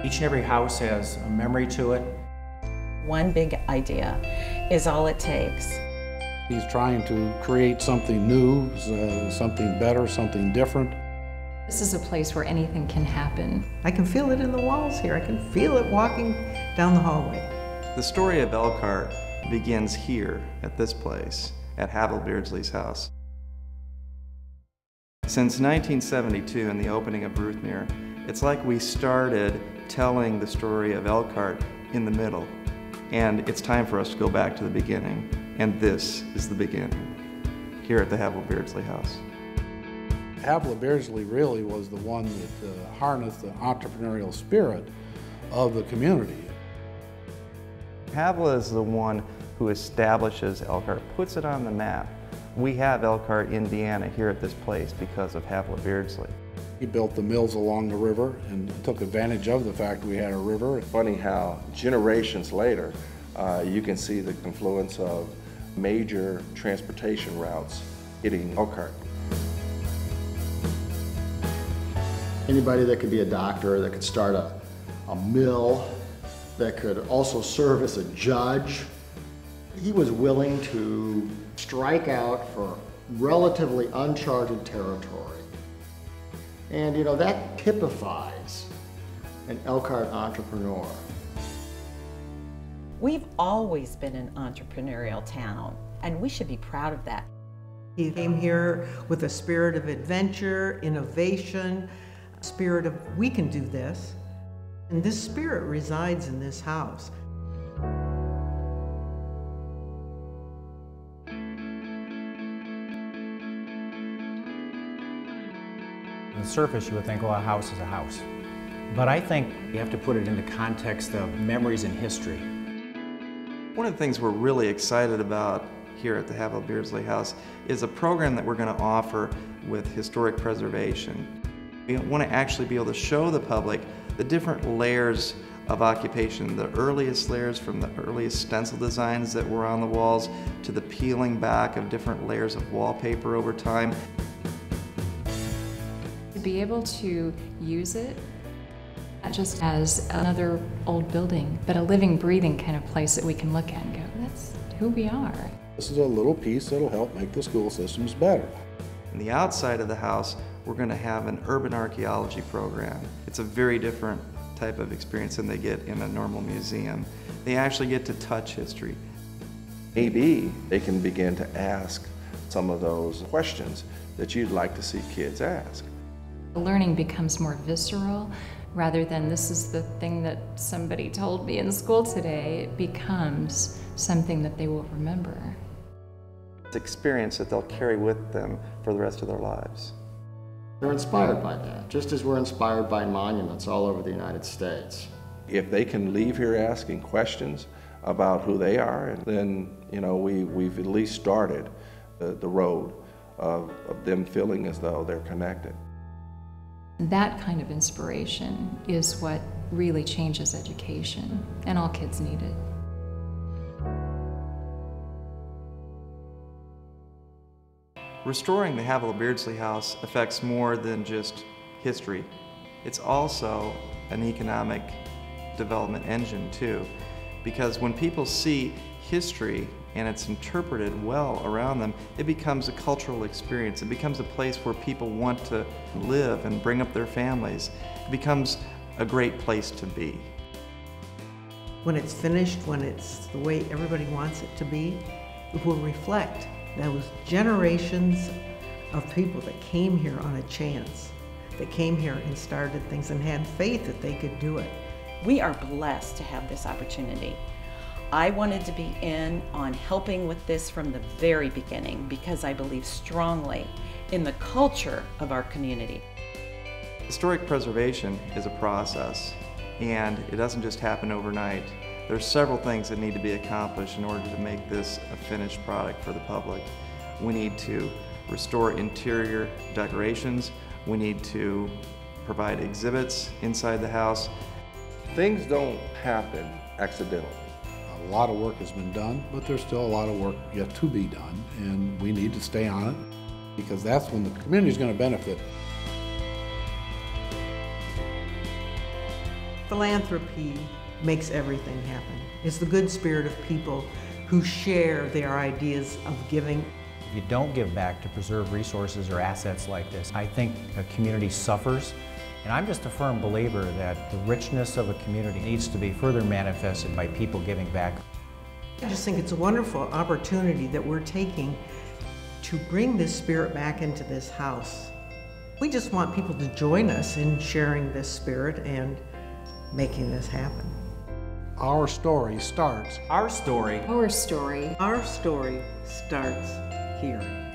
Each and every house has a memory to it. One big idea is all it takes. He's trying to create something new, something better, something different. This is a place where anything can happen. I can feel it in the walls here. I can feel it walking down the hallway. The story of Elkhart begins here at this place, at Havilah Beardsley's house. Since 1972 and the opening of Ruthmere, it's like we started telling the story of Elkhart in the middle. And it's time for us to go back to the beginning. And this is the beginning, here at the Havilah Beardsley House. Havilah Beardsley really was the one that harnessed the entrepreneurial spirit of the community. Havilah is the one who establishes Elkhart, puts it on the map. We have Elkhart, Indiana here at this place because of Havilah Beardsley. He built the mills along the river and took advantage of the fact we had a river. Funny how generations later, you can see the confluence of major transportation routes hitting Elkhart. Anybody that could be a doctor, that could start a mill, that could also serve as a judge. He was willing to strike out for relatively uncharted territory. And you know, that typifies an Elkhart entrepreneur. We've always been an entrepreneurial town, and we should be proud of that. He came here with a spirit of adventure, innovation, spirit of we can do this. And this spirit resides in this house. On the surface, you would think, well, a house is a house. But I think you have to put it in the context of memories and history. One of the things we're really excited about here at the Havilah Beardsley House is a program that we're going to offer with historic preservation. We want to actually be able to show the public the different layers of occupation, the earliest layers from the earliest stencil designs that were on the walls to the peeling back of different layers of wallpaper over time. To be able to use it not just as another old building, but a living, breathing kind of place that we can look at and go, that's who we are. This is a little piece that'll help make the school systems better. On the outside of the house, we're going to have an urban archaeology program. It's a very different type of experience than they get in a normal museum. They actually get to touch history. Maybe they can begin to ask some of those questions that you'd like to see kids ask. The learning becomes more visceral rather than this is the thing that somebody told me in school today. It becomes something that they will remember. It's an experience that they'll carry with them for the rest of their lives. They're inspired by that, just as we're inspired by monuments all over the United States. If they can leave here asking questions about who they are, then you know we've at least started the road of them feeling as though they're connected. That kind of inspiration is what really changes education, and all kids need it. Restoring the Havilah Beardsley House affects more than just history. It's also an economic development engine too, because when people see history and it's interpreted well around them, it becomes a cultural experience. It becomes a place where people want to live and bring up their families. It becomes a great place to be. When it's finished, when it's the way everybody wants it to be, it will reflect those generations of people that came here on a chance, that came here and started things and had faith that they could do it. We are blessed to have this opportunity. I wanted to be in on helping with this from the very beginning because I believe strongly in the culture of our community. Historic preservation is a process, and it doesn't just happen overnight. There's several things that need to be accomplished in order to make this a finished product for the public. We need to restore interior decorations. We need to provide exhibits inside the house. Things don't happen accidentally. A lot of work has been done, but there's still a lot of work yet to be done, and we need to stay on it because that's when the community is going to benefit. Philanthropy makes everything happen. It's the good spirit of people who share their ideas of giving. If you don't give back to preserve resources or assets like this, I think a community suffers. And I'm just a firm believer that the richness of a community needs to be further manifested by people giving back. I just think it's a wonderful opportunity that we're taking to bring this spirit back into this house. We just want people to join us in sharing this spirit and making this happen. Our story starts. Our story. Our story. Our story starts here.